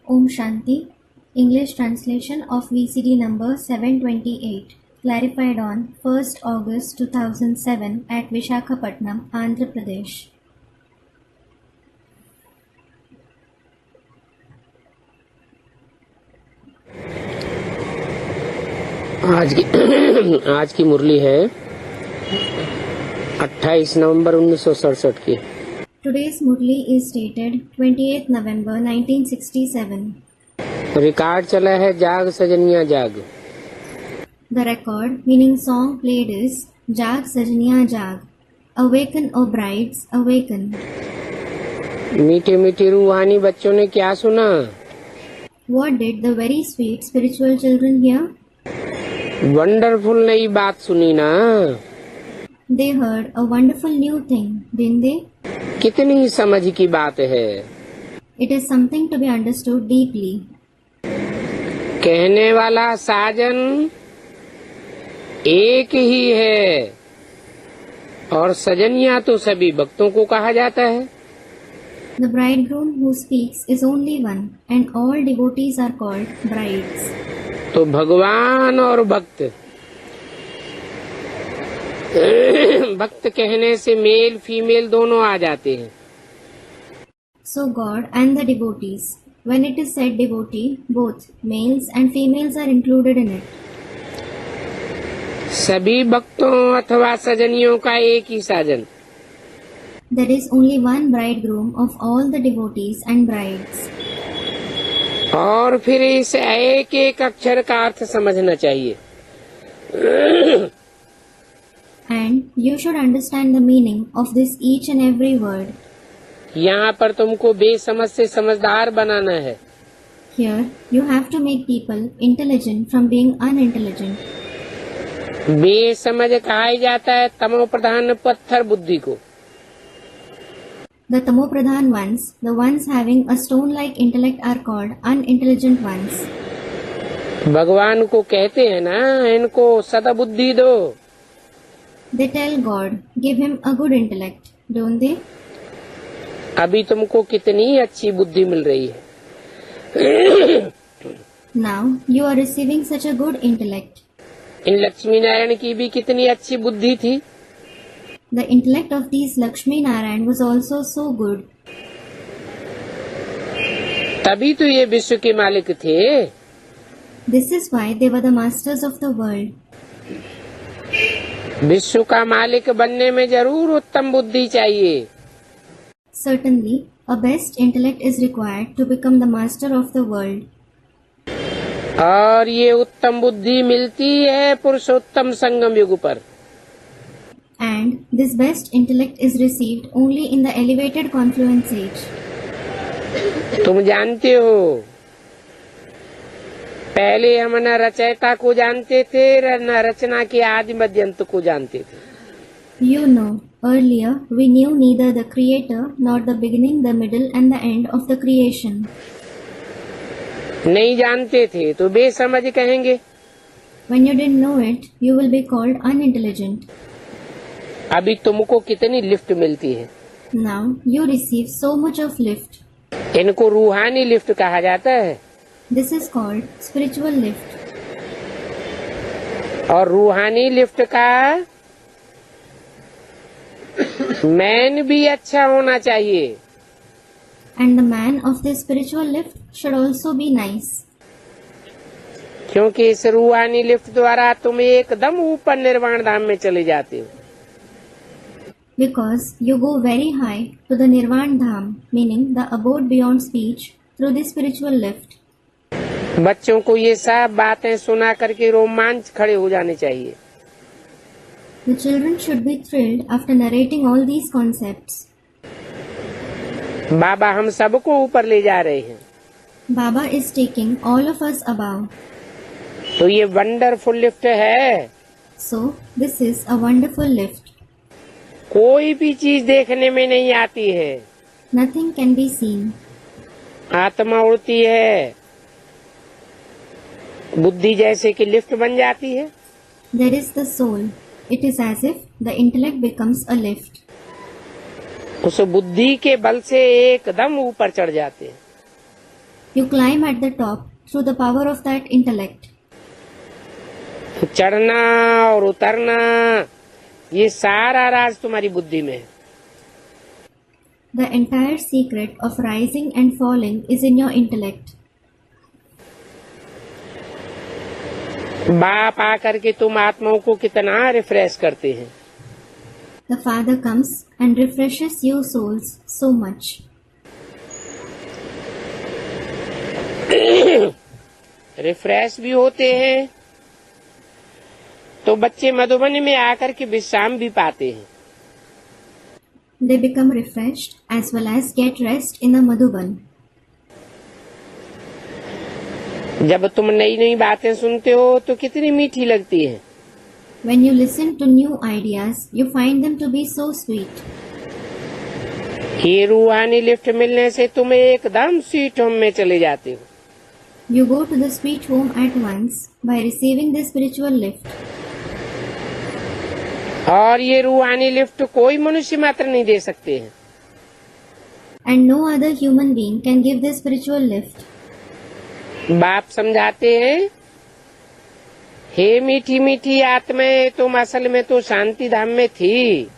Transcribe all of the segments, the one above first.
Om Shanti. English translation of VCD number 728, clarified on 1st August 2007 at Vishakhapatnam, Andhra Pradesh. आज की मुरली है 28 नवंबर 1967 की। Today's Murli is dated 28th November 1967. Record चला है जाग सजनिया जाग। The record, meaning song played is Jag Sajniya Jag. Awaken, O brides, awaken. मीठे मीठे रूहानी बच्चों ने क्या सुना? What did the very sweet spiritual children hear? Wonderful नई बात सुनी ना? They heard a wonderful new thing, didn't they? कितनी समझ की बात है। It is something to be understood deeply. कहने वाला साजन एक ही है और सजनिया तो सभी भक्तों को कहा जाता है। The bridegroom who speaks is only one, and all devotees are called brides. तो भगवान और भक्त भक्त कहने से मेल फीमेल दोनों आ जाते हैं। So God and the devotees. When it is said devotee, both males and females are included in it. सभी भक्तों अथवा सजनियों का एक ही साजन। There is only one bridegroom of all the devotees and brides. और फिर इस एक एक अक्षर का अर्थ समझना चाहिए। And you should understand the meaning of this each and every word. यहाँ पर तुमको बेसमझ से समझदार बनाना है। Here, you have to make people intelligent from being unintelligent. बेसमझ कहा ही जाता है तमो प्रधान पत्थर बुद्धि को। The Tamopradhan ones, the ones having a stone-like intellect, are called unintelligent ones. भगवान को कहते हैं ना, इनको सद्बुद्धि दो। They tell God, give him a good intellect, don't they? अभी तुमको कितनी अच्छी बुद्धि मिल रही है। Now you are receiving such a good intellect. इन लक्ष्मी नारायण की भी कितनी अच्छी बुद्धि थी। The intellect of these Lakshmi Narayan was also so good. तभी तो ये विश्व के मालिक थे। This is why they were the masters of the world. विश्व का मालिक बनने में जरूर उत्तम बुद्धि चाहिए। Certainly, a best intellect is required to become the master of the world. और ये उत्तम बुद्धि मिलती है पुरुषोत्तम संगम युग पर। And this best intellect is received only in the elevated confluence age. तुम जानते हो, पहले हम न रचयिता को जानते थे न रचना के आदि मध्य अंत को जानते थे। You know, earlier we knew neither the creator nor the beginning, the middle and the end of the creation. नहीं जानते थे तो बेसमझ कहेंगे। When you didn't know it, you will be called unintelligent. अभी तुमको कितनी लिफ्ट मिलती है। Now you receive so much of lift. इनको रूहानी लिफ्ट कहा जाता है। This is called spiritual lift. और रूहानी लिफ्ट का मैन भी अच्छा होना चाहिए। And the man of this spiritual lift should also be nice. क्योंकि इस रूहानी लिफ्ट द्वारा तुम एकदम ऊपर निर्वाण धाम में चले जाते हो। Because you go very high to the Nirvan Dham, meaning the abode beyond speech, through this spiritual lift. बच्चों को ये सब बातें सुना करके रोमांच खड़े हो जाने चाहिए। The children should be thrilled after narrating all these concepts. बाबा हम सबको ऊपर ले जा रहे हैं। Baba is taking all of us above. तो ये वंडरफुल लिफ्ट है। So, this is a wonderful lift. कोई भी चीज देखने में नहीं आती है। Nothing can be seen. आत्मा उड़ती है, बुद्धि जैसे कि लिफ्ट बन जाती है। There is the soul. It is as if the intellect becomes a lift. उस बुद्धि के बल से एकदम ऊपर चढ़ जाते हैं। You climb at the top through the power of that intellect. चढ़ना और उतरना ये सारा राज तुम्हारी बुद्धि में है। The entire secret of rising and falling is in your intellect. बाप आकर के तुम आत्माओं को कितना रिफ्रेश करते हैं। The Father comes and refreshes your souls so much. Refresh भी होते हैं तो बच्चे मधुबन में आकर के विश्राम भी पाते हैं। They become refreshed as well as get rest in the Madhuban. जब तुम नई नई बातें सुनते हो तो कितनी मीठी लगती है। When you listen to new ideas, you find them to be so sweet. ये रूहानी लिफ्ट मिलने से तुम एकदम स्वीट होम में चले जाते हो। You go to the sweet home at once by receiving the spiritual lift. और ये रूहानी लिफ्ट कोई मनुष्य मात्र नहीं दे सकते हैं। And no other human being can give this spiritual lift. बाप समझाते हैं, हे मीठी मीठी आत्माएं, तुम असल में तो शांति धाम में थी।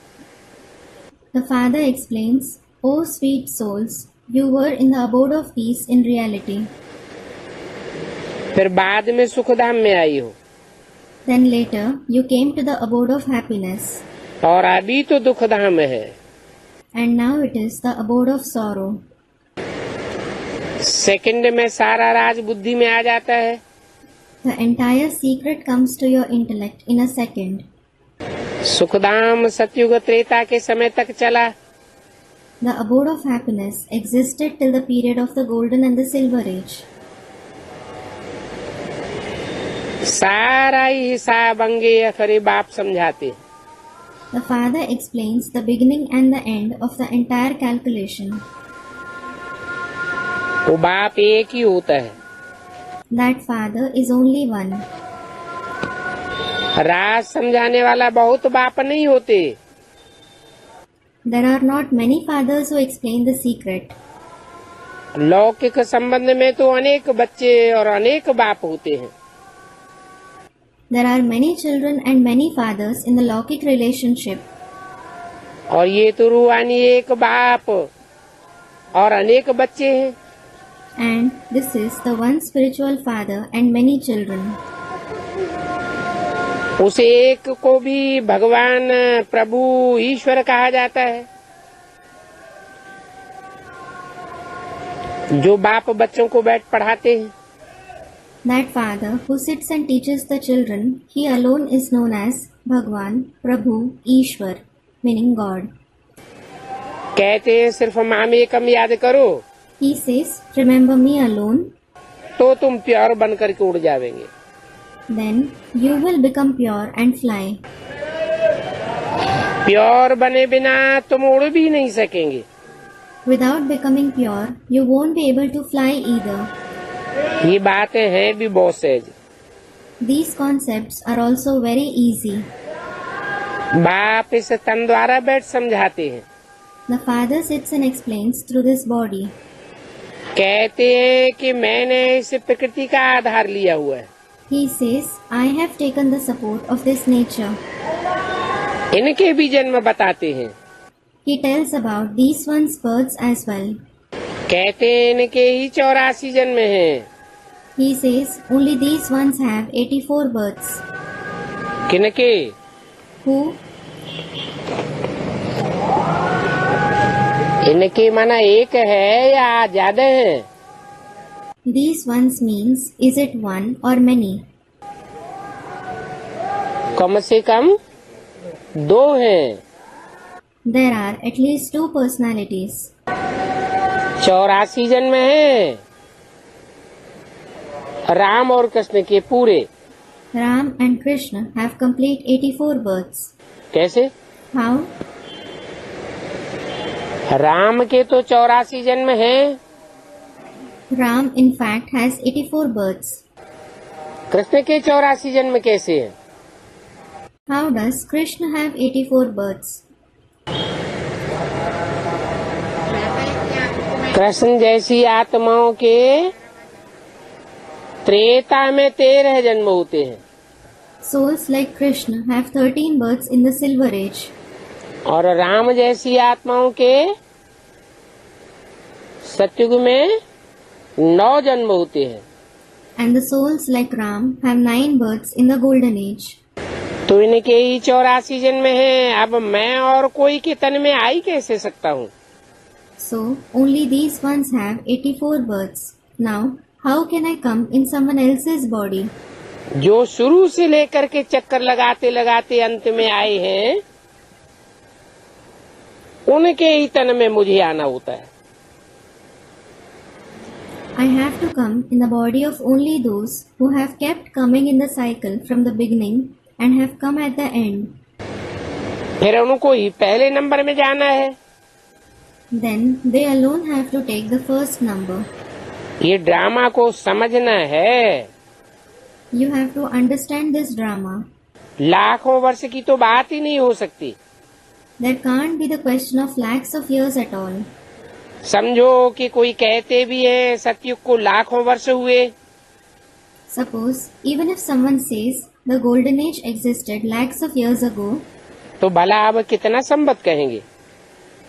The Father explains, O sweet souls, you were in the abode of peace in reality. फिर बाद में सुख धाम में आई हो। Then later, you came to the abode of happiness. और अभी तो दुख धाम है। And now it is the abode of sorrow. Second में सारा राज बुद्धि में आ जाता है। The entire secret comes to your intellect in a second. Sukhdham सतयुग त्रेता के समय तक चला। The abode of happiness existed till the period of the golden and the silver age. सारा ही हिसाब अंगे अखरे बाप समझाते। The Father explains the beginning and the end of the entire calculation. वो बाप एक ही होता है। That Father is only one. राज समझाने वाला बहुत बाप नहीं होते। There are not many fathers who explain the secret. लौकिक संबंध में तो अनेक बच्चे और अनेक बाप होते हैं। There are many children and many fathers in the Lokik relationship. और ये तो रूहानी एक बाप और अनेक बच्चे हैं। And this is the one spiritual father and many children. उसे एक को भी भगवान प्रभु ईश्वर कहा जाता है। जो बाप बच्चों को बैठ पढ़ाते हैं। That father who sits and teaches the children, he alone is known as Bhagwan, Prabhu, Ishwar, meaning God. कहते हैं सिर्फ माम एकम याद करो। He says, remember me alone. तो तुम प्योर बन करके उड़ जाएंगे। Then you will become pure and fly. Pure बने बिना तुम उड़ भी नहीं सकेंगे। Without becoming pure, you won't be able to fly either. ये बातें हैं भी बहुत सहज। These concepts are also very easy. बाप इस तन द्वारा बैठ समझाते हैं। The Father sits and explains through this body. कहते हैं कि मैंने इस प्रकृति का आधार लिया हुआ है। He says, I have taken the support of this nature. इनके भी जन्म बताते हैं। He tells about these one's births as well. कहते हैं इनके ही 84 जन्म हैं। He says, only these ones have 84 births. किनके? Who? इनके माना एक है या ज्यादा है? These ones means, is it one or many? कम से कम 2 हैं। There are at least 2 personalities. 84 जन्म हैं राम और कृष्ण के पूरे। Ram and Krishna have complete 84 births. कैसे? How? राम के तो 84 जन्म हैं। Ram in fact has 84 births. Krishna के 84 जन्म कैसे हैं? How does Krishna have 84 births? Krishna जैसी आत्माओं के त्रेता में 13 जन्म होते हैं Souls like Krishna have 13 births in the Silver Age. और राम जैसी आत्माओं के सतयुग में 9 जन्म होते हैं। And the souls like Ram have 9 births in the Golden Age. तो इनके ही 84 जन्म हैं। अब मैं और कोई के तन में आ ही कैसे सकता हूँ? So, only these ones have 84 births. Now, how can I come in someone else's body? जो शुरू से लेकर के चक्कर लगाते लगाते अंत में आए हैं, उनके ही तन में मुझे आना होता है। I have to come in the body of only those who have kept coming in the cycle from the beginning and have come at the end. फिर उनको ही पहले नंबर में जाना है। Then they alone have to take the first number. ये drama को समझना है। You have to understand this drama. लाखों वर्ष की तो बात ही नहीं हो सकती। There can't be the question of lakhs of years at all. समझो कि कोई कहते भी है सतयुग को लाखों वर्ष हुए, Suppose, even if someone says the Golden Age existed lakhs of years ago, तो भला अब कितना संवत कहेंगे?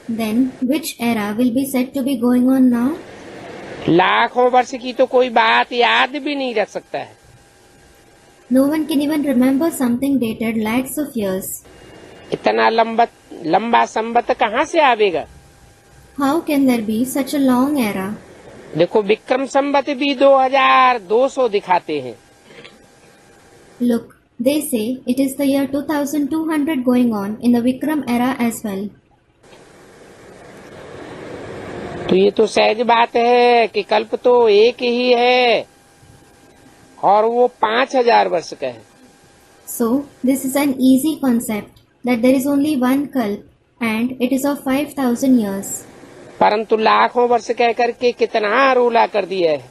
then which era will be said to be going on now? लाखों वर्ष की तो कोई बात याद भी नहीं रख सकता है। No one can even remember something dated lakhs of years. इतना लंबा संवत कहाँ से आवेगा? How can there be such a long era? देखो विक्रम संवत भी 2200 दिखाते हैं। Look, they say it is the year 2200 going on in the Vikram era as well. तो ये तो सहज बात है कि कल्प तो एक ही है और वो 5000 वर्ष का है। So, this is an easy concept that there is only one kalp and it is of 5000 years. परंतु लाखों वर्ष कह करके कितना रोला कर दिया है।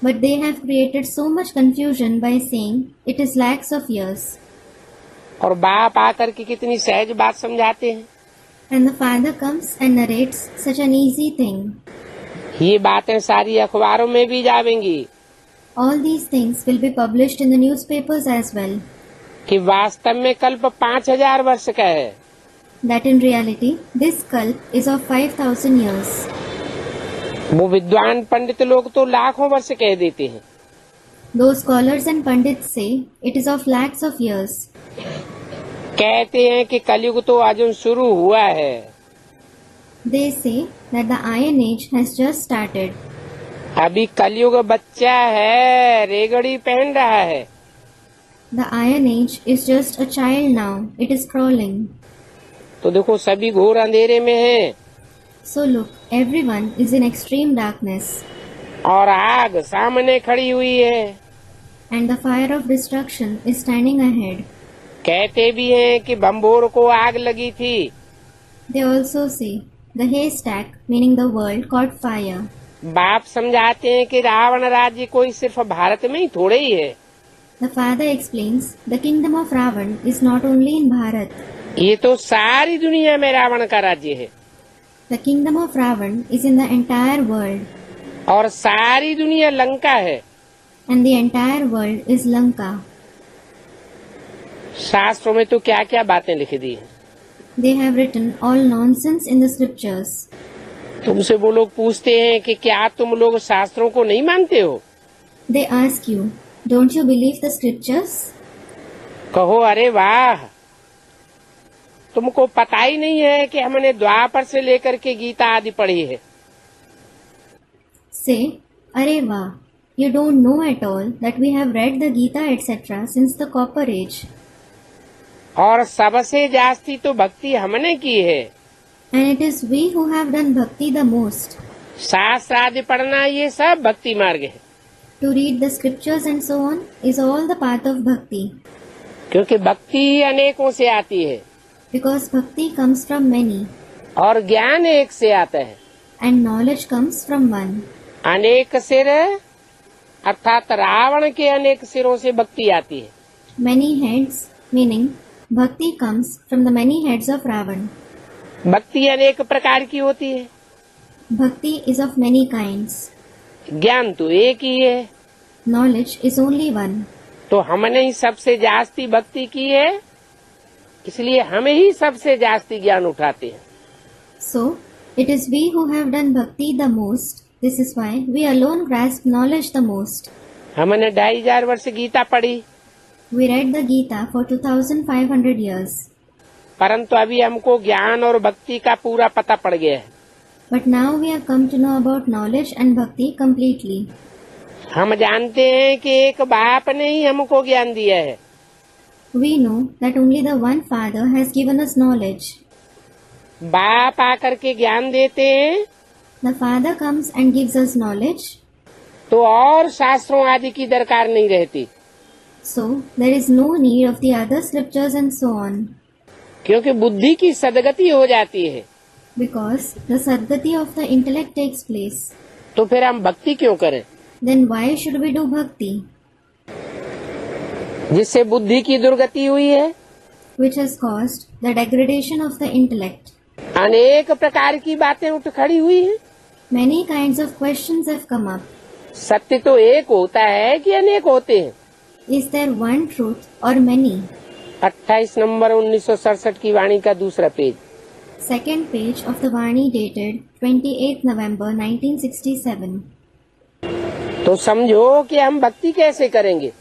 But they have created so much confusion by saying it is lakhs of years. और बाप आकर के कितनी सहज बात समझाते हैं। And the father comes and narrates such an easy thing. ये बातें सारी अखबारों में भी जावेंगी All these things will be published in the newspapers as well. कि वास्तव में कल्प 5000 वर्ष का है। That in reality, this kalp is of 5000 years. वो विद्वान पंडित लोग तो लाखों वर्ष कह देते हैं। Those scholars and pandits say it is of lakhs of years. कहते हैं कि कलयुग तो अजून शुरू हुआ है। They say that the Iron Age has just started. अभी कलयुग बच्चा है, रेगड़ी पहन रहा है। The Iron Age is just a child now. It is crawling. तो देखो सभी घोर अंधेरे में हैं So look, everyone is in extreme darkness. और आग सामने खड़ी हुई है। And the fire of destruction is standing ahead. कहते भी हैं कि बम्बोर को आग लगी थी। They also say the haystack, meaning the world, caught fire. बाप समझाते हैं कि रावण राज्य कोई सिर्फ भारत में ही थोड़े ही है। The father explains the kingdom of Ravan is not only in Bharat. ये तो सारी दुनिया में रावण का राज्य है The kingdom of Ravan is in the entire world. और सारी दुनिया लंका है। And the entire world is Lanka. शास्त्रों में तो क्या क्या बातें लिखी दी हैं। They have written all nonsense in the scriptures. तुमसे वो लोग पूछते हैं कि क्या तुम लोग शास्त्रों को नहीं मानते हो? They ask you, don't you believe the scriptures? कहो अरे वाह, तुमको पता ही नहीं है कि हमने द्वापर से लेकर के गीता आदि पढ़ी है। Say, Are Vah, you don't know at all that we have read the Gita etc. since the Copper Age. और सबसे जास्ती तो भक्ति हमने की है। And it is we who have done bhakti the most. शास्त्र आदि पढ़ना ये सब भक्ति मार्ग है। To read the scriptures and so on is all the path of bhakti. क्योंकि भक्ति ही अनेकों से आती है Because bhakti comes from many और ज्ञान एक से आता है। and knowledge comes from one. अनेक सिर अर्थात रावण के अनेक सिरों से भक्ति आती है। Many heads, meaning bhakti comes from the many heads of Ravan. भक्ति अनेक प्रकार की होती है। Bhakti is of many kinds. ज्ञान तो एक ही है। Knowledge is only one. तो हमने ही सबसे जास्ती भक्ति की है, इसलिए हमें ही सबसे जास्ती ज्ञान उठाते हैं। So, it is we who have done bhakti the most. This is why we alone grasp knowledge the most. हमने 2500 वर्ष गीता पढ़ी, We read the Gita for 2500 years. परंतु अभी हमको ज्ञान और भक्ति का पूरा पता पड़ गया है। But now we have come to know about knowledge and bhakti completely. हम जानते हैं कि एक बाप ने ही हमको ज्ञान दिया है। We know that only the one Father has given us knowledge. बाप आकर के ज्ञान देते हैं The Father comes and gives us knowledge. तो और शास्त्रों आदि की दरकार नहीं रहती, So, there is no need of the other scriptures and so on. क्योंकि बुद्धि की सदगति हो जाती है। Because the Sadgati of the intellect takes place. तो फिर हम भक्ति क्यों करें, Then why should we do bhakti? जिससे बुद्धि की दुर्गति हुई है। Which has caused the degradation of the intellect. अनेक प्रकार की बातें उठ खड़ी हुई हैं। Many kinds of questions have come up. सत्य तो एक होता है कि अनेक होते हैं। Is there one truth or many? 28 नवंबर 1967 की वाणी का दूसरा page. Second page of the Vani dated 28th November 1967. तो समझो कि हम भक्ति कैसे करेंगे,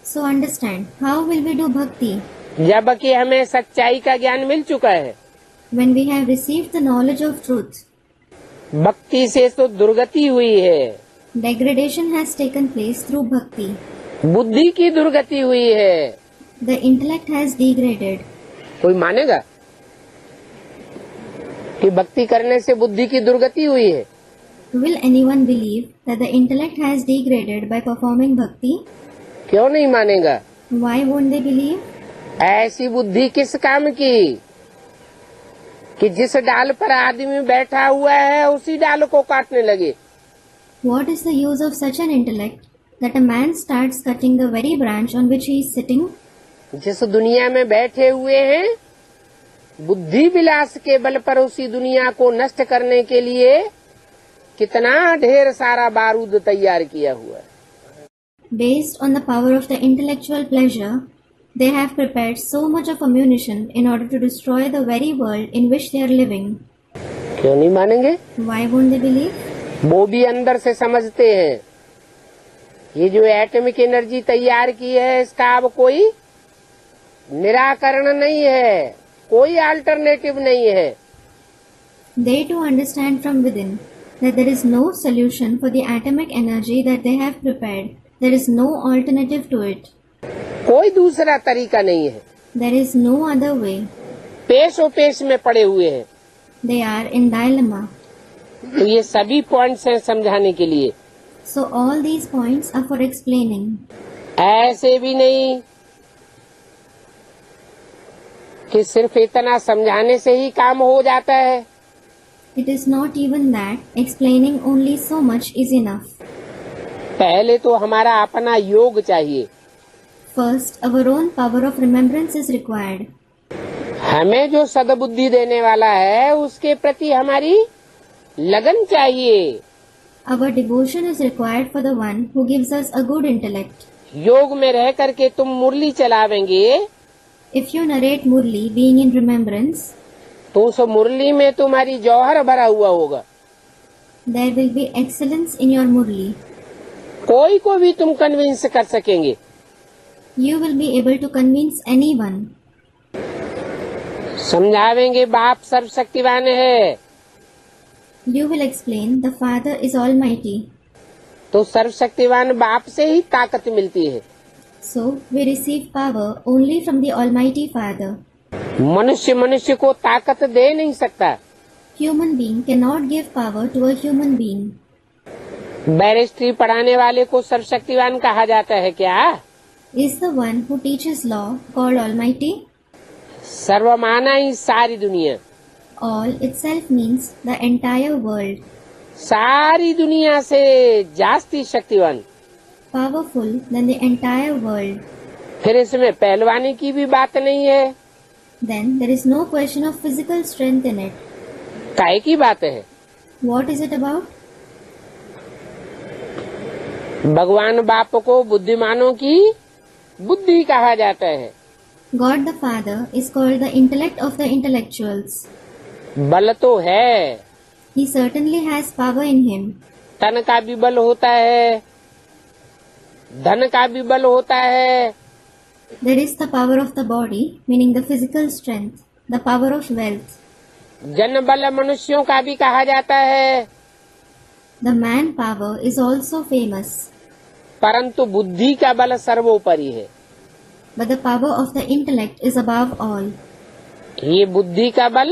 So understand, how will we do bhakti? जबकि हमें सच्चाई का ज्ञान मिल चुका है। When we have received the knowledge of truth. भक्ति से तो दुर्गति हुई है, Degradation has taken place through bhakti. बुद्धि की दुर्गति हुई है। The intellect has degraded. कोई मानेगा कि भक्ति करने से बुद्धि की दुर्गति हुई है? Will anyone believe that the intellect has degraded by performing bhakti? क्यों नहीं मानेगा? Why won't they believe? ऐसी बुद्धि किस काम की कि जिस डाल पर आदमी बैठा हुआ है उसी डाल को काटने लगे। What is the use of such an intellect that a man starts cutting the very branch on which he is sitting? जिस दुनिया में बैठे हुए हैं, बुद्धि विलास के बल पर उसी दुनिया को नष्ट करने के लिए कितना ढेर सारा बारूद तैयार किया हुआ है। Based on the power of the intellectual pleasure, they have prepared so much of ammunition in order to destroy the very world in which they are living. क्यों नहीं मानेंगे? Why won't they believe? वो भी अंदर से समझते हैं, ये जो एटॉमिक एनर्जी तैयार की है इसका अब कोई निराकरण नहीं है, कोई अल्टरनेटिव नहीं है। They too understand from within that there is no solution for the atomic energy that they have prepared. There is no alternative to it. कोई दूसरा तरीका नहीं है। There is no other way. पेशो पेश में पड़े हुए हैं। They are in dilemma. तो ये सभी पॉइंट्स हैं समझाने के लिए। So all these points are for explaining. ऐसे भी नहीं कि सिर्फ इतना समझाने से ही काम हो जाता है। It is not even that explaining only so much is enough. पहले तो हमारा अपना योग चाहिए। First, our own power of remembrance is required. हमें जो सद्बुद्धि देने वाला है उसके प्रति हमारी लगन चाहिए। Our devotion is required for the one who gives us a good intellect. योग में रह करके तुम मुरली चलावेंगे If you narrate Murli being in remembrance, तो उस मुरली में तुम्हारी जौहर भरा हुआ होगा। there will be excellence in your Murli. कोई को भी तुम कन्विंस कर सकेंगे। You will be able to convince anyone. समझावेंगे बाप सर्वशक्तिवान है, You will explain the Father is Almighty. तो सर्वशक्तिवान बाप से ही ताकत मिलती है। So we receive power only from the Almighty Father. मनुष्य मनुष्य को ताकत दे नहीं सकता। Human being cannot give power to a human being. बैरिस्ट्री पढ़ाने वाले को सर्वशक्तिवान कहा जाता है क्या? Is the one who teaches law called Almighty? सर्वमाना ही सारी दुनिया, All itself means the entire world. सारी दुनिया से जास्ती शक्तिवान। Powerful than the entire world. फिर इसमें पहलवानी की भी बात नहीं है। Then there is no question of physical strength in it. काहे की बात है? What is it about? भगवान बाप को बुद्धिमानों की बुद्धि कहा जाता है। God the Father is called the intellect of the intellectuals. बल तो है, He certainly has power in him. तन का भी बल होता है, धन का भी बल होता है, There is the power of the body, meaning the physical strength, the power of wealth. जन बल मनुष्यों का भी कहा जाता है, The man power is also famous, परंतु बुद्धि का बल सर्वोपरि है। but the power of the intellect is above all. ये बुद्धि का बल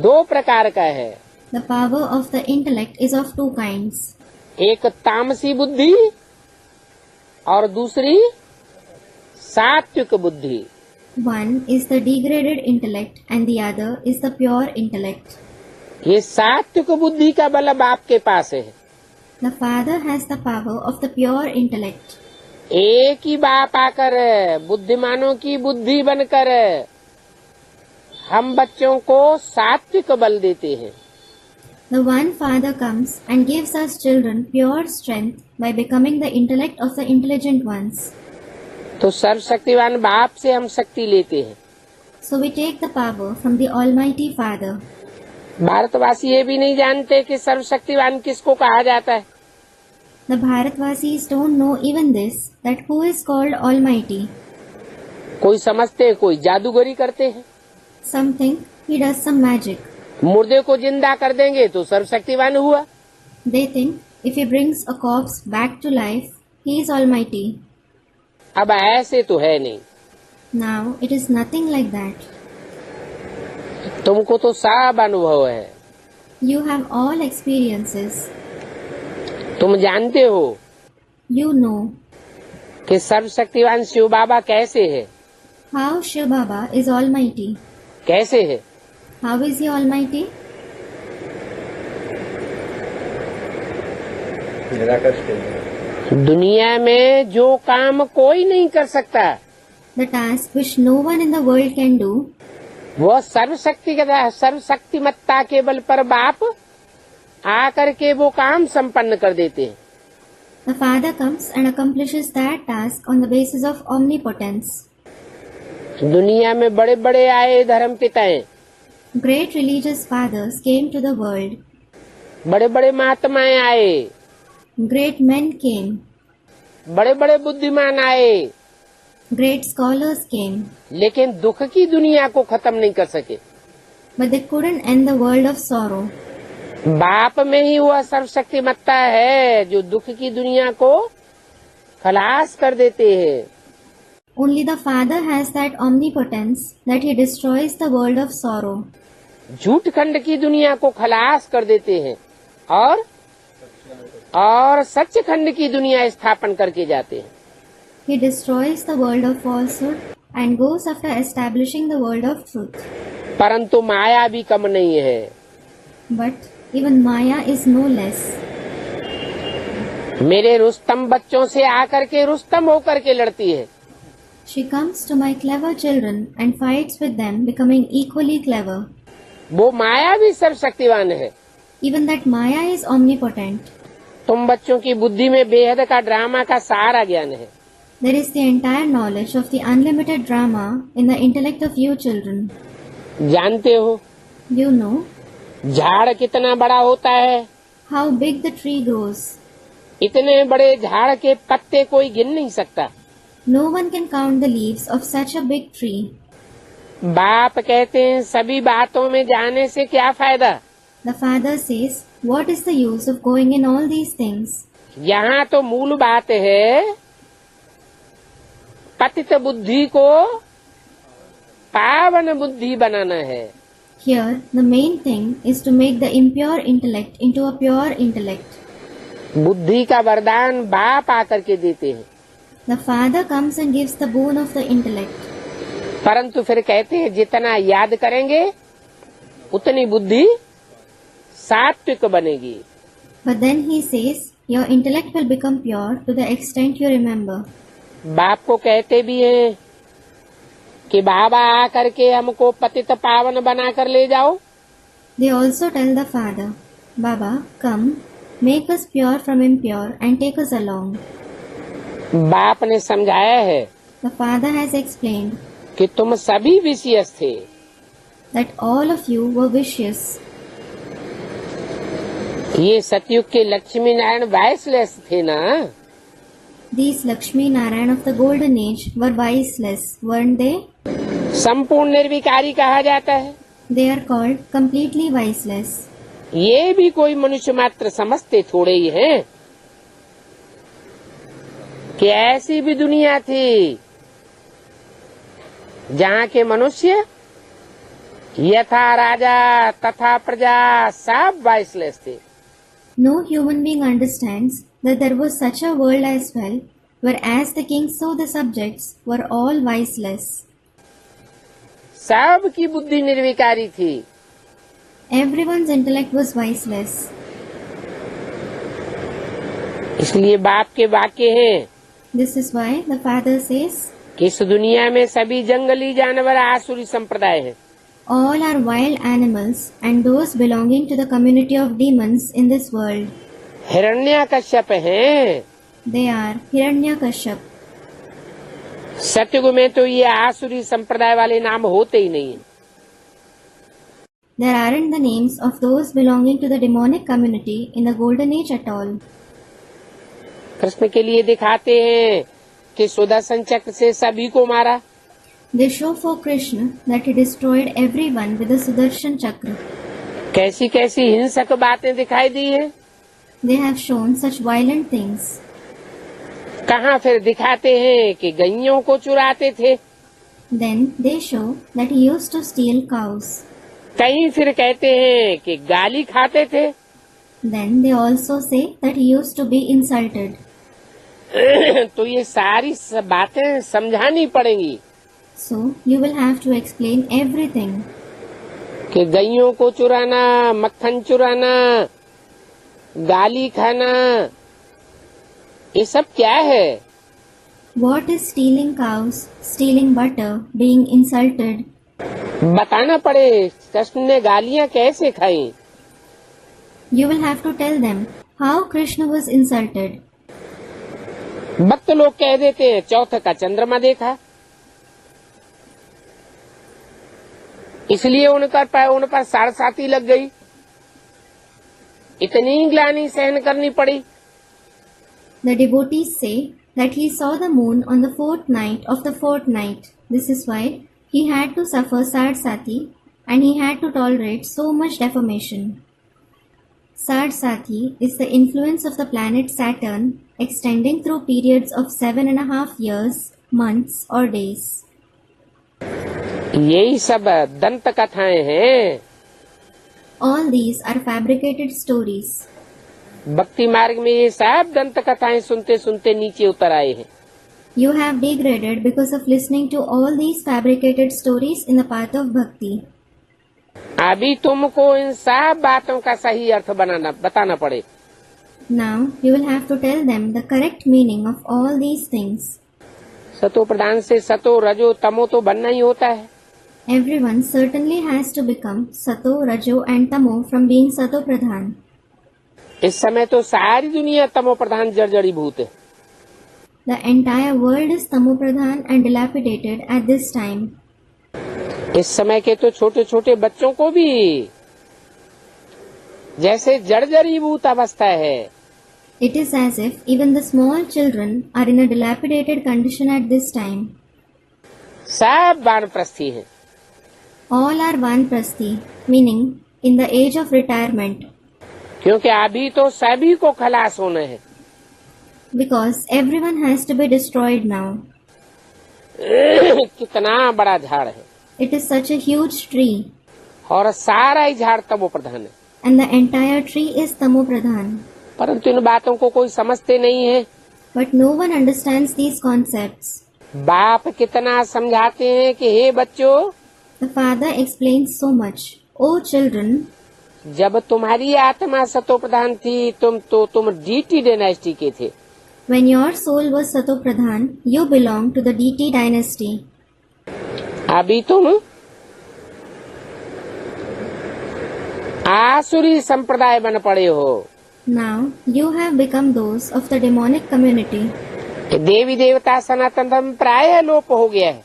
दो प्रकार का है। The power of the intellect is of two kinds. एक तामसी बुद्धि और दूसरी सात्विक बुद्धि। One is the degraded intellect and the other is the pure intellect. ये सात्विक बुद्धि का बल बाप के पास है। The Father has the power of the pure intellect. एक ही बाप आकर बुद्धिमानों की बुद्धि बनकर हम बच्चों को सात्विक बल देते हैं। The one Father comes and gives us children pure strength by becoming the intellect of the intelligent ones. तो सर्वशक्तिवान बाप से हम शक्ति लेते हैं। So we take the power from the Almighty Father. भारतवासी ये भी नहीं जानते कि सर्वशक्तिवान किसको कहा जाता है। The Bharatvasis don't know even this, that who is called Almighty. कोई समझते, कोई जादूगरी करते हैं। Some think he does some magic. मुर्दे को जिंदा कर देंगे तो सर्वशक्तिवान हुआ। They think if he brings a corpse back to life, he is Almighty. अब ऐसे तो है नहीं। Now it is nothing like that. तुमको तो सब अनुभव है, You have all experiences. तुम जानते हो You know कि सर्वशक्तिवान शिव बाबा कैसे है। how Shiv Baba is Almighty. कैसे है? How is he Almighty? दुनिया में जो काम कोई नहीं कर सकता The task which no one in the world can do, वो सर्वशक्तिमत्ता के बल पर बाप आकर के वो काम संपन्न कर देते हैं। the Father comes and accomplishes that task on the basis of omnipotence. दुनिया में बड़े बड़े आए धर्म पिताएं, Great religious fathers came to the world. बड़े बड़े महात्माएं आए, Great men came. बड़े बड़े बुद्धिमान आए, Great scholars came. लेकिन दुख की दुनिया को खत्म नहीं कर सके। But they couldn't end the world of sorrow. बाप में ही वह सर्वशक्तिमत्ता है जो दुख की दुनिया को खलास कर देते हैं। Only the Father has that omnipotence that he destroys the world of sorrow. झूठ खंड की दुनिया को खलास कर देते हैं और सच खंड की दुनिया स्थापन करके जाते हैं। He destroys the world of falsehood and goes after establishing the world of truth. परंतु माया भी कम नहीं है। But even Maya is no less. मेरे रुस्तम बच्चों से आकर के रुस्तम होकर के लड़ती है। She comes to my clever children and fights with them, becoming equally clever. वो माया भी सर्वशक्तिवान है। Even that Maya is omnipotent. तुम बच्चों की बुद्धि में बेहद का ड्रामा का सारा ज्ञान है। There is the entire knowledge of the unlimited drama in the intellect of you children. जानते हो You know झाड़ कितना बड़ा होता है? how big the tree grows. इतने बड़े झाड़ के पत्ते कोई गिन नहीं सकता। No one can count the leaves of such a big tree. बाप कहते हैं सभी बातों में जाने से क्या फायदा। The Father says, what is the use of going in all these things? यहाँ तो मूल बात है पतित बुद्धि को पावन बुद्धि बनाना है। Here, the main thing is to make the impure intellect into a pure intellect. बुद्धि का वरदान बाप आकर के देते हैं। The Father comes and gives the boon of the intellect. परंतु फिर कहते हैं जितना याद करेंगे उतनी बुद्धि सात्विक बनेगी। But then he says, your intellect will become pure to the extent you remember. बाप को कहते भी हैं कि बाबा आकर के हमको पतित पावन बना कर ले जाओ। They also tell the Father, Baba, come Make us pure from impure and take us along. बाप ने समझाया है The Father has explained कि तुम सभी विशियस थे, that all of you were vicious. ये सतयुग के लक्ष्मी नारायण वाइसलेस थे ना। These Lakshmi Narayan of the golden age were viceless, weren't they? संपूर्ण निर्विकारी कहा जाता है। They are called completely viceless. ये भी कोई मनुष्य मात्र समझते थोड़े ही हैं कि ऐसी भी दुनिया थी जहाँ के मनुष्य यथा राजा तथा प्रजा सब वाइसलेस थे। No human being understands that there was such a world as well, where as the king so the subjects were all viceless. सबकी बुद्धि निर्विकारी थी। Everyone's intellect was viceless. इसलिए बाप के वाक्य हैं This is why the Father says, कि इस दुनिया में सभी जंगली जानवर आसुरी संप्रदाय हैं। all are wild animals and those belonging to the community of demons in this world. Hiranyakashyap हैं। They are Hiranyakashyap. सतयुग में तो ये आसुरी संप्रदाय वाले नाम होते ही नहीं हैं। There aren't the names of those belonging to the demonic community in the golden age at all. Krishna के लिए दिखाते हैं कि सुदर्शन चक्र से सभी को मारा। They show for Krishna that he destroyed everyone with the Sudarshan Chakra. कैसी कैसी हिंसक बातें दिखाई दी हैं। They have shown such violent things. कहाँ फिर दिखाते हैं कि गैयों को चुराते थे। Then they show that he used to steal cows. कहीं फिर कहते हैं कि गाली खाते थे। Then they also say that he used to be insulted. तो ये सारी बातें समझानी पड़ेंगी So you will have to explain everything. कि गैयों को चुराना, मक्खन चुराना, गाली खाना, ये सब क्या है। What is stealing cows, stealing butter, being insulted? बताना पड़े कृष्ण ने गालियाँ कैसे खाई। You will have to tell them how Krishna was insulted. भक्त लोग कह देते हैं चौथ का चंद्रमा देखा, इसलिए उन पर साड़साती लग गई, इतनी ग्लानि सहन करनी पड़ी। The devotees say that he saw the moon on the fourth night of the fortnight. This is why he had to suffer Sarsati and he had to tolerate so much deformation. Sarsati is the influence of the planet Saturn extending through periods of 7.5 years, months or days. यही सब दंत कथाएं हैं। All these are fabricated stories. भक्ति मार्ग में ये सब दंत कथाएं सुनते सुनते नीचे उतर आए हैं। You have degraded because of listening to all these fabricated stories in the path of bhakti. अभी तुमको इन सब बातों का सही अर्थ बताना पड़े। Now you will have to tell them the correct meaning of all these things. सतो प्रधान से सतो रजो तमो तो बनना ही होता है। Everyone certainly has to become Sato, Rajo and Tamo from being Sato Pradhan. इस समय तो सारी दुनिया तमो प्रधान जर्जरीभूत है। The entire world is Tamo Pradhan and dilapidated at this time. इस समय के तो छोटे छोटे बच्चों को भी जैसे जर्जरीभूत अवस्था है। It is as if even the small children are in a dilapidated condition at this time. सब वानप्रस्थी हैं। All are Vanprasthi, meaning in the age of retirement. क्योंकि अभी तो सभी को खलास होना है। Because everyone has to be destroyed now. कितना बड़ा झाड़ है It is such a huge tree. और सारा ही झाड़ तमो प्रधान है। And the entire tree is Tamo Pradhan. परंतु इन बातों को कोई समझते नहीं है। But no one understands these concepts. बाप कितना समझाते हैं कि हे बच्चों, The Father explains so much. O children, जब तुम्हारी आत्मा सतो प्रधान थी तुम डीटी डायनेस्टी के थे। when your soul was Sato Pradhan, you belonged to the DT dynasty. अभी तुम आसुरी संप्रदाय बन पड़े हो। Now you have become those of the demonic community. कि देवी देवता सनातन धर्म प्राय लोप हो गया है।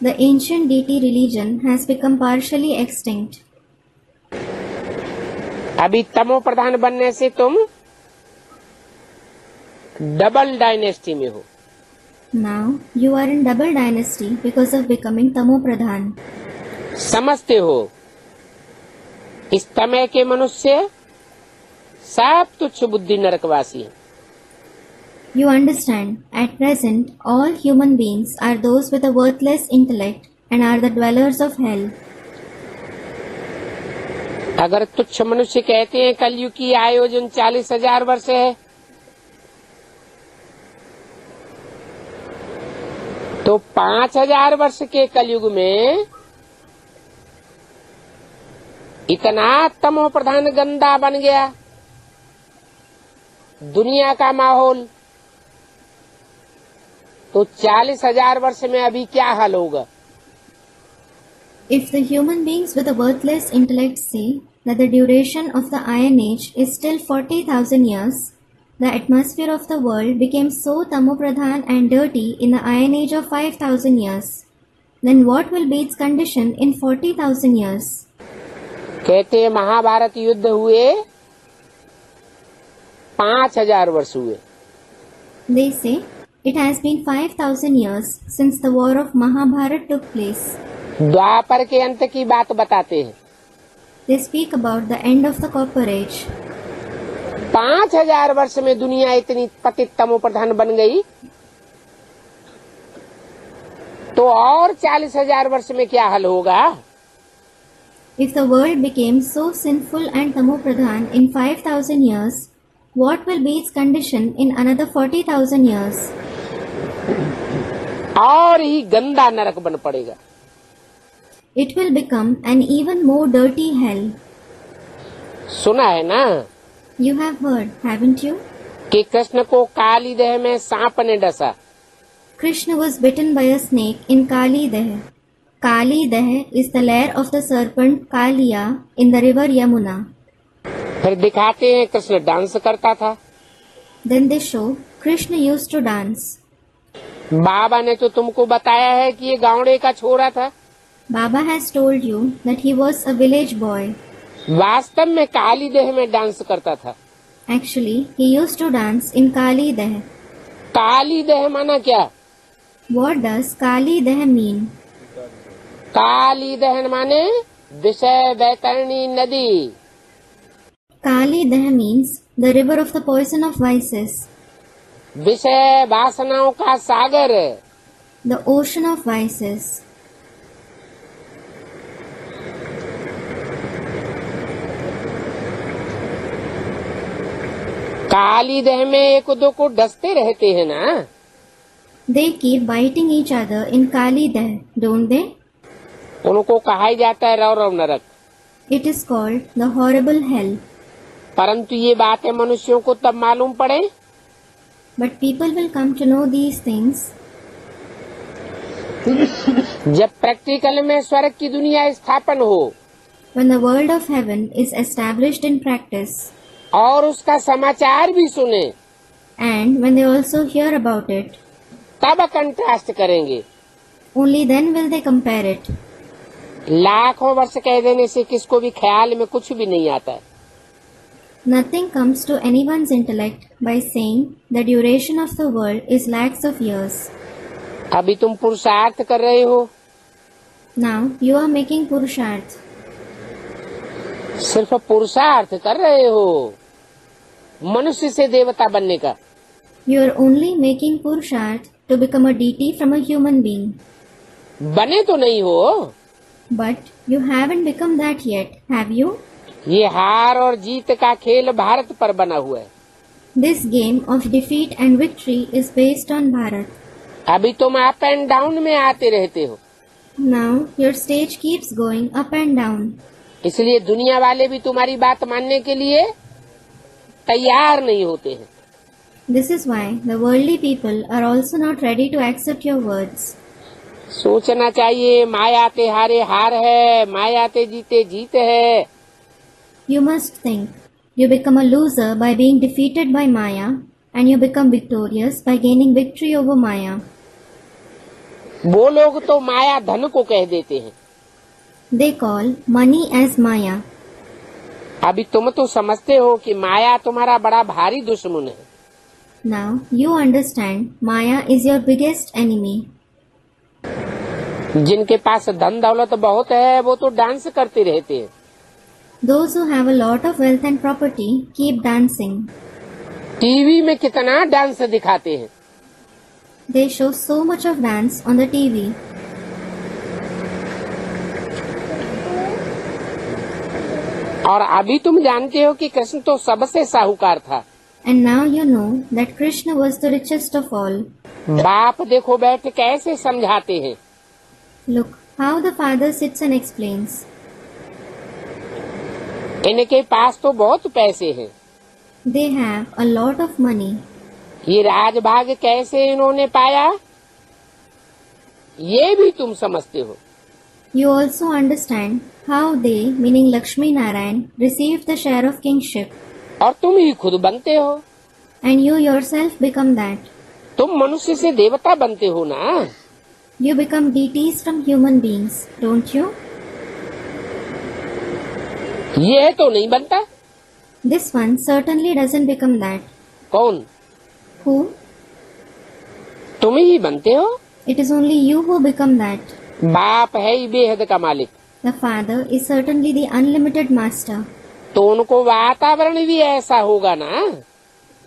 The ancient deity religion has become partially extinct. अभी तमो प्रधान बनने से तुम डबल डायनेस्टी में हो। Now you are in double dynasty because of becoming Tamo Pradhan. समझते हो इस समय के मनुष्य सब तुच्छ बुद्धि नरकवासी हैं। You understand, at present, all human beings are those with a worthless intellect and are the dwellers of hell. अगर तुच्छ मनुष्य कहते हैं कलयुग की आयु 39,000 वर्ष है, तो 5,000 वर्ष के कलयुग में इतना तमो प्रधान गंदा बन गया दुनिया का माहौल, तो 40,000 वर्ष में अभी क्या हाल होगा? If the human beings with a worthless intellect say that the duration of the Iron Age is still 40,000 years, the atmosphere of the world became so tamopradhan and dirty in the Iron Age of 5,000 years, then what will be its condition in 40,000 years? कहते हैं महाभारत युद्ध हुए 5,000 वर्ष हुए। They say it has been 5,000 years since the war of Mahabharata took place. द्वापर के अंत की बात बताते हैं। They speak about the end of the Copper Age. 5,000 वर्ष में दुनिया इतनी पतित तमो प्रधान बन गई, तो और 40,000 वर्ष में क्या हाल होगा? If the world became so sinful and tamopradhan in 5,000 years, what will be its condition in another 40,000 years? और ही गंदा नरक बन पड़ेगा। It will become an even more dirty hell. सुना है ना You have heard, haven't you? कि कृष्ण को काली देह में सांप ने डसा। Krishna was bitten by a snake in Kali Deh. Kali Deh is the lair of the serpent Kaliya in the river Yamuna. फिर दिखाते हैं कृष्ण डांस करता था। Then they show Krishna used to dance. बाबा ने तो तुमको बताया है कि ये गावड़े का छोरा था। Baba has told you that he was a village boy. वास्तव में काली देह में डांस करता था। Actually, he used to dance in Kali Deh. काली देह माना क्या? What does Kali Deh mean? काली दहन माने विषय वैतरणी नदी। Kali Deh means the river of the poison of vices, विषय वासनाओं का सागर। the ocean of vices. काली देह में एक दो को डसते रहते हैं ना। They keep biting each other in Kali Deh, don't they? उनको कहा ही जाता है रौरव नरक। It is called the horrible hell. परंतु ये बातें मनुष्यों को तब मालूम पड़े But people will come to know these things जब प्रैक्टिकल में स्वर्ग की दुनिया स्थापन हो when the world of heaven is established in practice, और उसका समाचार भी सुने, and when they also hear about it. तब कंट्रास्ट करेंगे। Only then will they compare it. लाखों वर्ष कह देने से किसको भी ख्याल में कुछ भी नहीं आता है। Nothing comes to anyone's intellect by saying the duration of the world is lakhs of years. अभी तुम पुरुषार्थ कर रहे हो, Now you are making purusharth. सिर्फ पुरुषार्थ कर रहे हो मनुष्य से देवता बनने का। You are only making purusharth to become a deity from a human being. बने तो नहीं हो। But you haven't become that yet, have you? ये हार और जीत का खेल भारत पर बना हुआ है। This game of defeat and victory is based on Bharat. अभी तुम अप एंड डाउन में आते रहते हो, Now your stage keeps going up and down. इसलिए दुनिया वाले भी तुम्हारी बात मानने के लिए तैयार नहीं होते हैं। This is why the worldly people are also not ready to accept your words. सोचना चाहिए मायाते हारे हार है, मायाते जीते जीत है। You must think, You become a loser by being defeated by Maya, and you become victorious by gaining victory over Maya. वो लोग तो माया धन को कह देते हैं। They call money as Maya. अभी तुम तो समझते हो कि माया तुम्हारा बड़ा भारी दुश्मन है। Now you understand Maya is your biggest enemy. जिनके पास धन दौलत बहुत है वो तो डांस करते रहते हैं। Those who have a lot of wealth and property keep dancing. TV में कितना डांस दिखाते हैं। They show so much of dance on the TV. और अभी तुम जानते हो कि कृष्ण तो सबसे साहूकार था। And now you know that Krishna was the richest of all. बाप देखो बैठ कैसे समझाते हैं। Look how the father sits and explains. इनके पास तो बहुत पैसे हैं। They have a lot of money. ये राजभाग कैसे इन्होंने पाया, ये भी तुम समझते हो। You also understand how they, meaning Lakshmi Narayan, received the share of kingship. और तुम ही खुद बनते हो। And you yourself become that. तुम मनुष्य से देवता बनते हो ना। You become deities from human beings, don't you? ये तो नहीं बनता। This one certainly doesn't become that. कौन? Who? तुम ही बनते हो। It is only you who become that. बाप है ही बेहद का मालिक। The father is certainly the unlimited master. तो उनको वातावरण भी ऐसा होगा ना।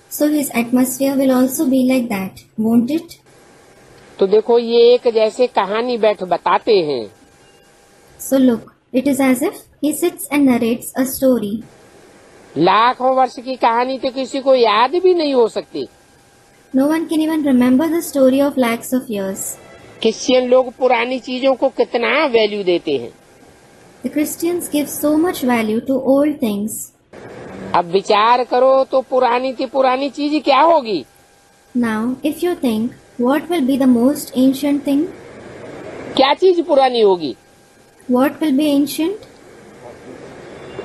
So his atmosphere will also be like that, won't it? तो देखो ये एक जैसे कहानी बैठ बताते हैं। So look, it is as if he sits and narrates a story. लाखों वर्ष की कहानी तो किसी को याद भी नहीं हो सकती। No one can even remember the story of lakhs of years. Christian लोग पुरानी चीजों को कितना वैल्यू देते हैं। The Christians give so much value to old things. अब विचार करो तो पुरानी चीज क्या होगी। Now, if you think, what will be the most ancient thing? क्या चीज पुरानी होगी। What will be ancient?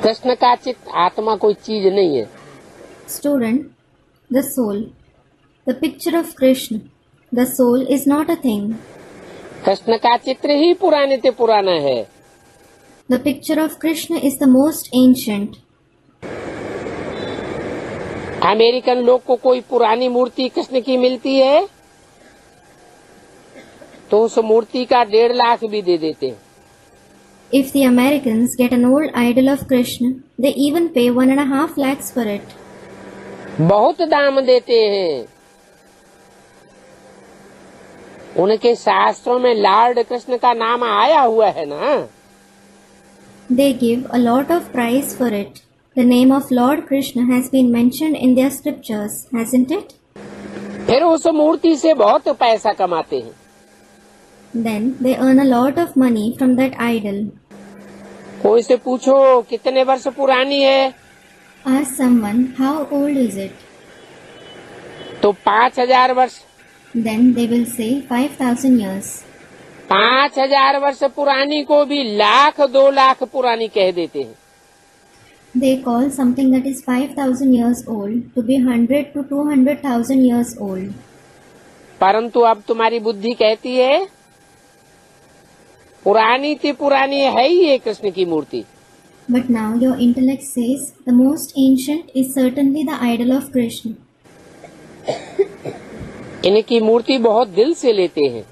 Krishna का चित्त आत्मा कोई चीज नहीं है। Student, the soul. The picture of Krishna. The soul is not a thing. Krishna का चित्र ही पुराने से पुराना है। The picture of Krishna is the most ancient. American लोग को कोई पुरानी मूर्ति कृष्ण की मिलती है तो उस मूर्ति का 1.5 लाख भी दे देते हैं। If the Americans get an old idol of Krishna, they even pay 1.5 lakhs for it. बहुत दाम देते हैं। उनके शास्त्रों में लॉर्ड कृष्ण का नाम आया हुआ है ना। They give a lot of price for it. The name of Lord Krishna has been mentioned in their scriptures, hasn't it? फिर उस मूर्ति से बहुत पैसा कमाते हैं। Then they earn a lot of money from that idol. कोई से पूछो कितने वर्ष पुरानी है Ask someone, how old is it? तो 5000 वर्ष। Then they will say 5,000 years. 5000 वर्ष पुरानी को भी 1,00,000 2 लाख पुरानी कह देते हैं। They call something that is 5,000 years old to be 100 to 200,000 years old. परंतु अब तुम्हारी बुद्धि कहती है पुरानी थी पुरानी है ही ये कृष्ण की मूर्ति। But now your intellect says the most ancient is certainly the idol of Krishna. इनकी मूर्ति बहुत दिल से लेते हैं।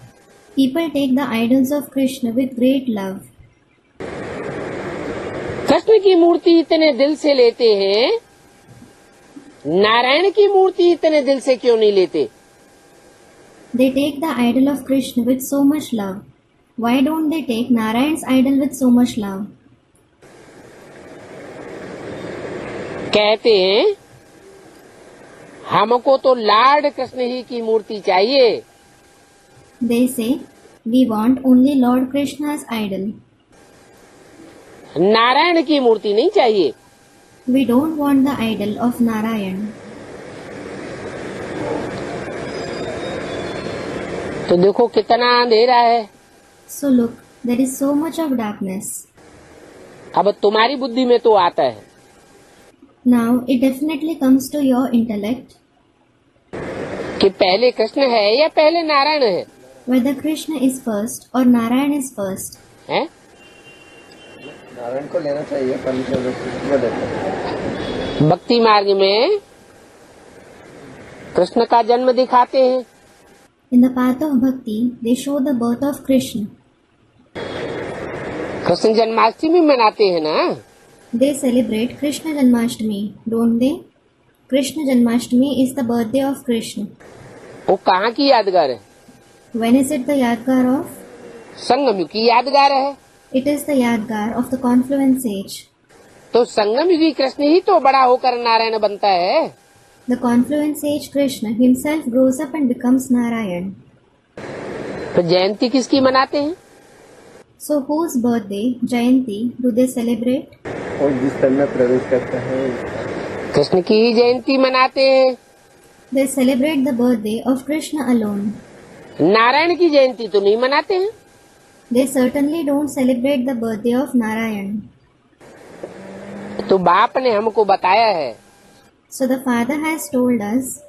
People take the idols of Krishna with great love. Krishna की मूर्ति इतने दिल से लेते हैं, नारायण की मूर्ति इतने दिल से क्यों नहीं लेते? They take the idol of Krishna with so much love. Why don't they take Narayan's idol with so much love? कहते हैं हमको तो लॉर्ड कृष्ण ही की मूर्ति चाहिए। They say, we want only Lord Krishna's idol. Narayan की मूर्ति नहीं चाहिए। We don't want the idol of Narayan. तो देखो कितना अंधेरा है। So look, there is so much of darkness. अब तुम्हारी बुद्धि में तो आता है Now it definitely comes to your intellect कि पहले कृष्ण है या पहले नारायण है, whether Krishna is first or Narayan is first. हैं? नारायण को लेना चाहिए, परमेश्वर को देते हैं। भक्ति मार्ग में कृष्ण का जन्म दिखाते हैं। In the path of bhakti, they show the birth of Krishna. Krishna Janmashtami मनाते हैं ना, They celebrate Krishna Janmashtami, don't they? Krishna Janmashtami is the birthday of Krishna. वो कहाँ की यादगार है? When is it the Yadgar of? संगम युग की यादगार है। It is the Yadgar of the confluence age. तो संगम युगी कृष्ण ही तो बड़ा होकर नारायण बनता है। The confluence age Krishna himself grows up and becomes Narayan. तो जयंती किसकी मनाते हैं? So whose birthday, Jayanti, do they celebrate? और जिस तन में प्रवेश करता है, कृष्ण की ही जयंती मनाते हैं। They celebrate the birthday of Krishna alone. Narayan की जयंती तो नहीं मनाते हैं। They certainly don't celebrate the birthday of Narayan. तो बाप ने हमको बताया है So the Father has told us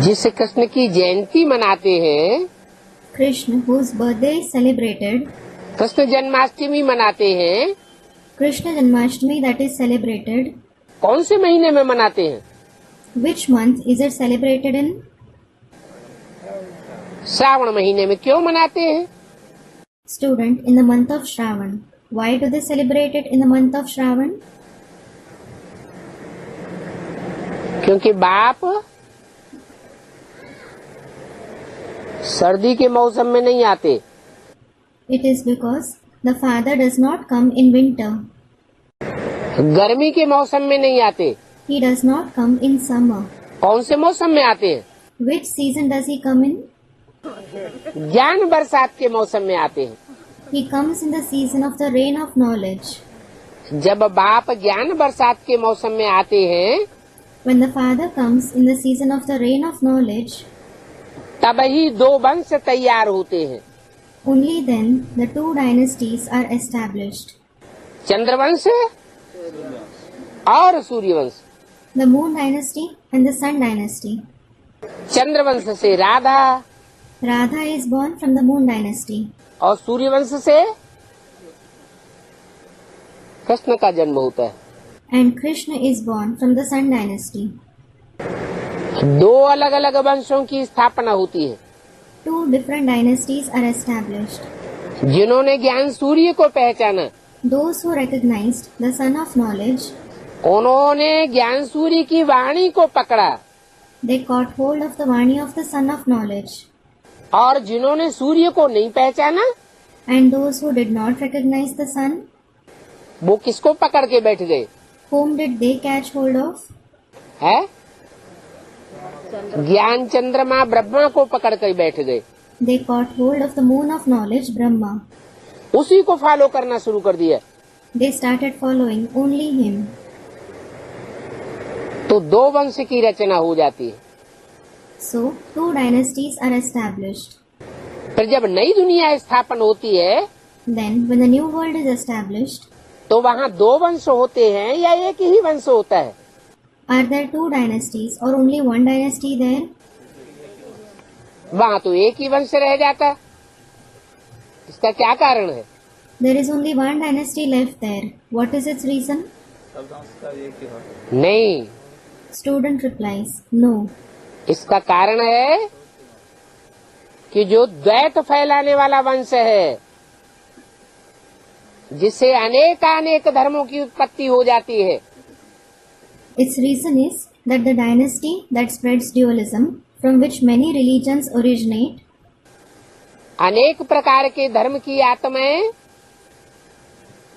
जिस कृष्ण की जयंती मनाते हैं, Krishna, whose birthday is celebrated, Krishna Janmashtami मनाते हैं, Krishna Janmashtami that is celebrated. कौन से महीने में मनाते हैं? Which month is it celebrated in? Shravan महीने में। क्यों मनाते हैं? Student, in the month of Shravan. Why do they celebrate it in the month of Shravan? क्योंकि बाप सर्दी के मौसम में नहीं आते। It is because the Father does not come in winter. गर्मी के मौसम में नहीं आते। He does not come in summer. कौन से मौसम में आते हैं? Which season does he come in? ज्ञान बरसात के मौसम में आते हैं। He comes in the season of the rain of knowledge. जब बाप ज्ञान बरसात के मौसम में आते हैं, When the Father comes in the season of the rain of knowledge, तब ही दो वंश तैयार होते हैं। only then the two dynasties are established. Chandravansh और Suryavansh. The Moon Dynasty and the Sun Dynasty. Chandravansh से Radha Radha is born from the Moon Dynasty. और सूर्यवंश से कृष्ण का जन्म होता है। And Krishna is born from the Sun Dynasty. दो अलग अलग वंशों की स्थापना होती है। Two different dynasties are established. जिन्होंने ज्ञान सूर्य को पहचाना, Those who recognized the Son of Knowledge, उन्होंने ज्ञान सूर्य की वाणी को पकड़ा, they caught hold of the Vani of the Son of Knowledge. और जिन्होंने सूर्य को नहीं पहचाना, And those who did not recognize the Sun, वो किसको पकड़ के बैठ गए? whom did they catch hold of? है ज्ञान चंद्रमा ब्रह्मा को पकड़ कर बैठ गए। They caught hold of the Moon of Knowledge, Brahma. उसी को फॉलो करना शुरू कर दिया। They started following only him. तो दो वंश की रचना हो जाती है। So, two dynasties are established. फिर जब नई दुनिया स्थापन होती है, Then, when the new world is established, तो वहाँ दो वंश होते हैं या एक ही वंश होता है? are there two dynasties or only one dynasty there? वहाँ तो एक ही वंश रह जाता। इसका क्या कारण है? There is only one dynasty left there. What is its reason? नहीं, Student replies, no. इसका कारण है कि जो द्वैत फैलाने वाला वंश है, जिससे अनेक धर्मों की उत्पत्ति हो जाती है, Its reason is that the dynasty that spreads dualism, from which many religions originate, अनेक प्रकार के धर्म की आत्माएं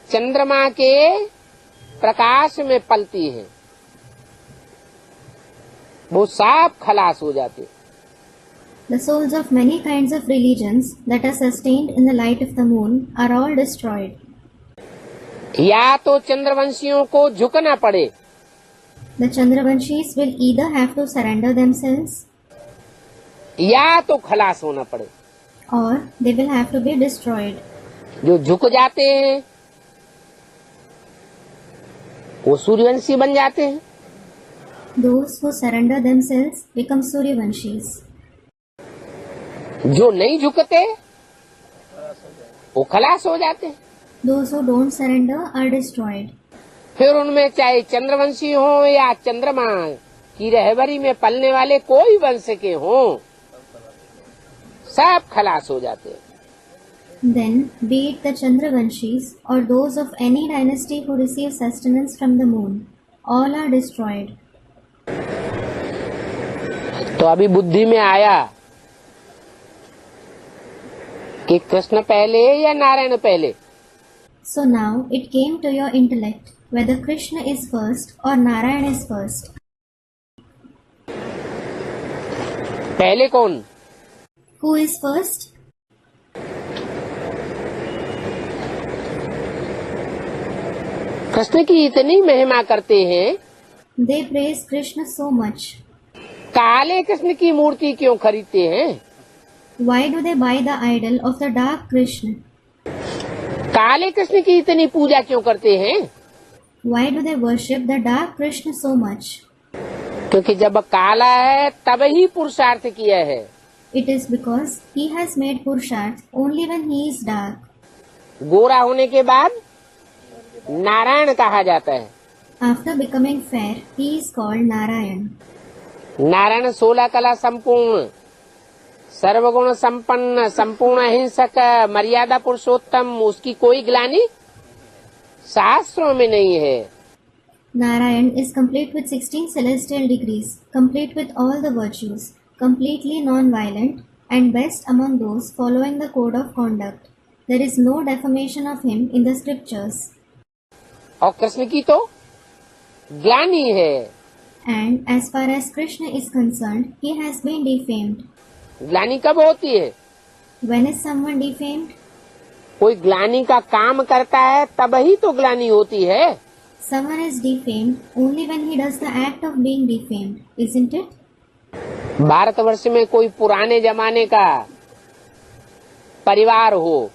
चंद्रमा के प्रकाश में पलती हैं, वो साफ खलास हो जाते। the souls of many kinds of religions that are sustained in the light of the moon are all destroyed. या तो चंद्रवंशियों को झुकना पड़े, The Chandravanshis will either have to surrender themselves या तो खलास होना पड़े। or they will have to be destroyed. जो झुक जाते हैं वो सूर्यवंशी बन जाते हैं। Those who surrender themselves become Suryavanshis. जो नहीं झुकते वो खलास हो जाते हैं। Those who don't surrender are destroyed. फिर उनमें चाहे चंद्रवंशी हो या चंद्रमा की रहबरी में पलने वाले कोई वंश के हों, सब खलास हो जाते हैं। Then, be it the Chandravanshis or those of any dynasty who receive sustenance from the moon, all are destroyed. तो अभी बुद्धि में आया कि कृष्ण पहले या नारायण पहले। So now it came to your intellect whether Krishna is first or Narayan is first. पहले कौन? Who is first? कृष्ण की इतनी महिमा करते हैं, They praise Krishna so much. काले कृष्ण की मूर्ति क्यों खरीदते हैं? Why do they buy the idol of the dark Krishna? काले कृष्ण की इतनी पूजा क्यों करते हैं? Why do they worship the dark Krishna so much? क्योंकि जब काला है तब ही पुरुषार्थ किया है। It is because he has made Purusharth only when he is dark. गोरा होने के बाद नारायण कहा जाता है। After becoming fair, he is called Narayan. Narayan 16 कला संपूर्ण, सर्वगुण संपन्न, संपूर्ण अहिंसक, मर्यादा पुरुषोत्तम, उसकी कोई ग्लानि शास्त्रों में नहीं है। Narayan is complete with 16 celestial degrees, complete with all the virtues, completely non-violent, and best among those following the code of conduct. There is no defamation of him in the scriptures. और कृष्ण की तो ग्लानि है। And as far as Krishna is concerned, he has been defamed. ग्लानि कब होती है? When is someone defamed? कोई ग्लानि का काम करता है तब ही तो ग्लानि होती है। Someone is defamed only when he does the act of being defamed, isn't it? Bharatvarsh में कोई पुराने जमाने का परिवार हो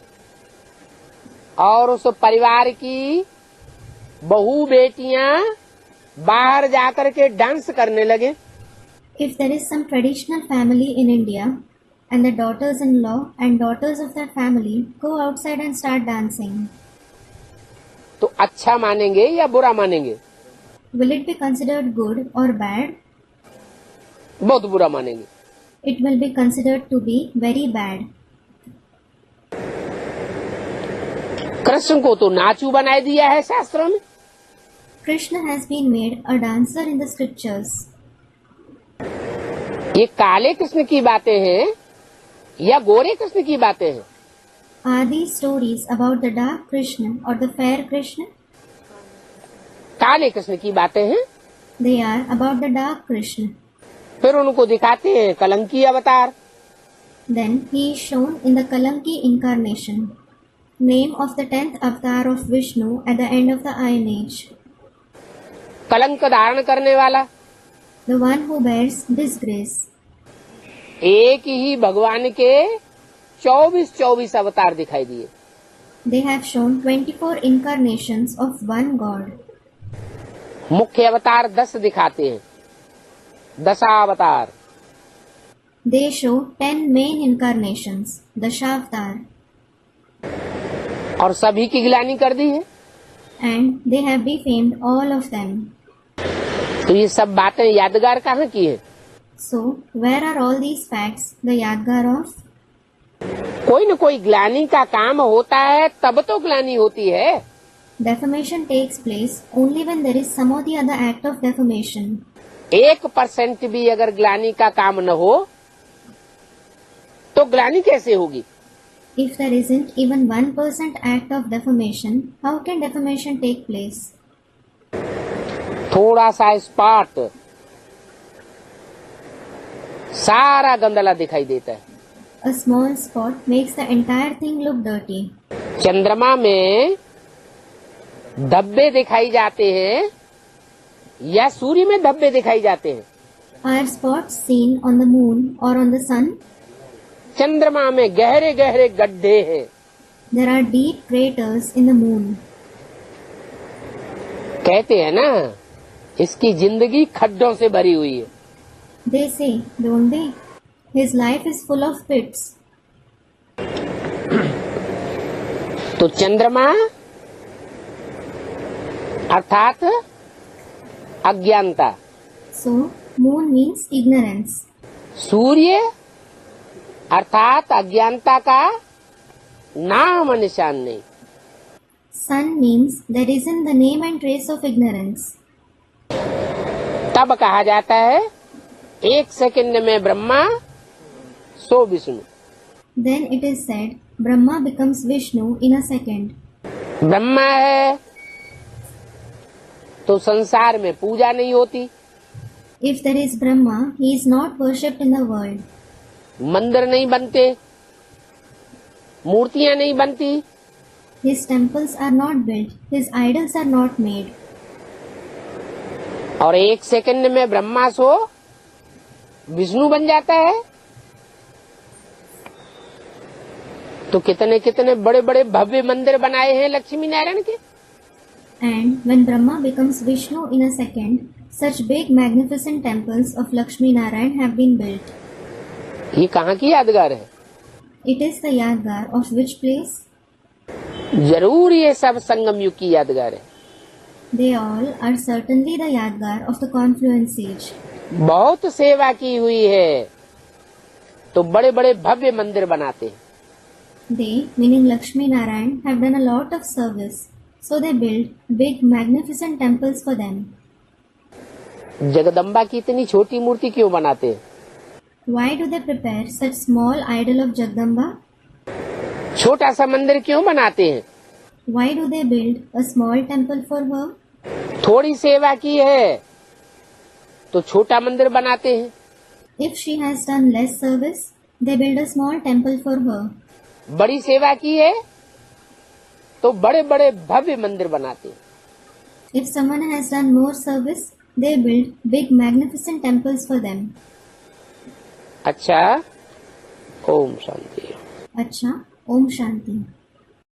और उस परिवार की बहू बेटियां बाहर जाकर के डांस करने लगे, If there is some traditional family in India and the daughters-in-law and daughters of that family go outside and start dancing, तो अच्छा मानेंगे या बुरा मानेंगे? will it be considered good or bad? बहुत बुरा मानेंगे। It will be considered to be very bad. Krishna को तो नाचू बनाए दिया है शास्त्रों में। Krishna has been made a dancer in the scriptures. ये काले कृष्ण की बातें हैं या गोरे कृष्ण की बातें हैं? Are these stories about the dark Krishna or the fair Krishna? काले कृष्ण की बातें हैं। They are about the dark Krishna. फिर उनको दिखाते हैं कलंकी अवतार। Then he is shown in the Kalamki incarnation, name of the 10th avatar of Vishnu at the end of the Iron Age, कलंक धारण करने वाला। the one who bears disgrace. एक ही भगवान के 24 अवतार दिखाई दिए। They have shown 24 incarnations of one God. मुख्य अवतार 10 दिखाते हैं, 10 अवतार। They show 10 main incarnations, Dashavatar, और सभी की गिलानी कर दी है। and they have defamed all of them. तो ये सब बातें यादगार कहाँ की है? So, where are all these facts, the Yadgar of? कोई न कोई ग्लानी का काम होता है तब तो ग्लानी होती है। Defamation takes place only when there is some or the other act of defamation. 1% भी अगर ग्लानी का काम न हो तो ग्लानी कैसे होगी? If there isn't even 1% act of defamation, how can defamation take place? थोड़ा सा स्पॉट सारा गंदला दिखाई देता है। A small spot makes the entire thing look dirty. चंद्रमा में धब्बे दिखाई जाते हैं या सूर्य में धब्बे दिखाई जाते हैं? Are spots seen on the moon or on the sun? चंद्रमा में गहरे गहरे गड्ढे हैं There are deep craters in the moon. कहते हैं ना, इसकी जिंदगी खड्डों से भरी हुई है। They say, don't they? His life is full of pits. तो चंद्रमा अर्थात अज्ञानता, So, moon means ignorance. सूर्य अर्थात अज्ञानता का नाम निशान नहीं। Sun means there isn't the name and trace of ignorance. तब कहा जाता है 1 सेकंड में ब्रह्मा सो Vishnu. Then it is said, Brahma becomes Vishnu in a second. Brahma है तो संसार में पूजा नहीं होती, If there is Brahma, he is not worshipped in the world. मंदिर नहीं बनते, मूर्तियां नहीं बनती, His temples are not built, his idols are not made. और 1 सेकंड में ब्रह्मा सो विष्णु बन जाता है। तो कितने कितने बड़े बड़े भव्य मंदिर बनाए हैं लक्ष्मी नारायण के। And when Brahma becomes Vishnu in a second, such big magnificent temples of Lakshmi Narayan have been built. ये कहाँ की यादगार है? It is the Yadgar of which place? जरूर ये सब संगम युग की यादगार है। They all are certainly the Yadgar of the confluence age. बहुत सेवा की हुई है तो बड़े बड़े भव्य मंदिर बनाते हैं। They, meaning Lakshmi Narayan, have done a lot of service, so they build big magnificent temples for them. Jagdamba की इतनी छोटी मूर्ति क्यों बनाते हैं? Why do they prepare such small idol of Jagdamba? छोटा सा मंदिर क्यों बनाते हैं? Why do they build a small temple for her? थोड़ी सेवा की है तो छोटा मंदिर बनाते हैं। If she has done less service, they build a small temple for her. बड़ी सेवा की है तो बड़े बड़े भव्य मंदिर बनाते हैं। If someone has done more service, they build big magnificent temples for them. अच्छा, Om Shanti. Acha, Om Shanti.